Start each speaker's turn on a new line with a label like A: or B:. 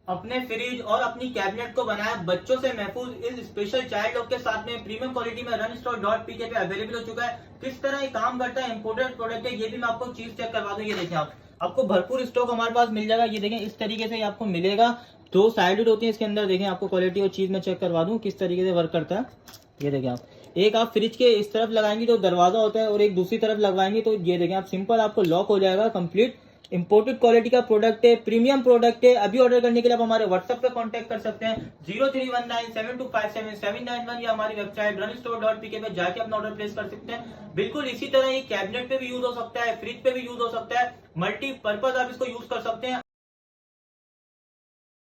A: अपने फ्रिज और अपनी कैबिनेट को बनाया बच्चों से महफूज इस स्पेशल चाइल्ड लॉक के साथ में प्रीमियम क्वालिटी में runstore.pk पे अवेलेबल हो चुका है। किस तरह ये काम करता है, इंपोर्टेड प्रोडक्ट है, ये भी मैं आपको चीज चेक करवा दूं। ये देखें, आपको भरपूर स्टॉक हमारे पास मिल जाएगा। ये देखें, इस तरीके से आपको मिलेगा। दो साइडेड होती है इसके अंदर। देखें, आपको क्वालिटी और चीज में चेक करवा दूं किस तरीके से वर्क करता है। ये देखें, एक आप फ्रिज के इस तरफ लगाएंगे तो दरवाजा होता है और एक दूसरी तरफ लगवाएंगे तो ये देखें आप सिंपल आपको लॉक हो जाएगा। कंप्लीट इंपोर्टेड क्वालिटी का प्रोडक्ट है, प्रीमियम प्रोडक्ट है। अभी ऑर्डर करने के लिए आप हमारे व्हाट्सएप पे कांटेक्ट कर सकते हैं 031972577791 या हमारी वेबसाइट runstore.pk पे जाके अपना ऑर्डर प्लेस कर सकते हैं। बिल्कुल इसी तरह ये कैबिनेट पे भी यूज हो सकता है, फ्रिज पे भी यूज हो सकता है, मल्टीपर्पज आप इसको यूज कर सकते हैं।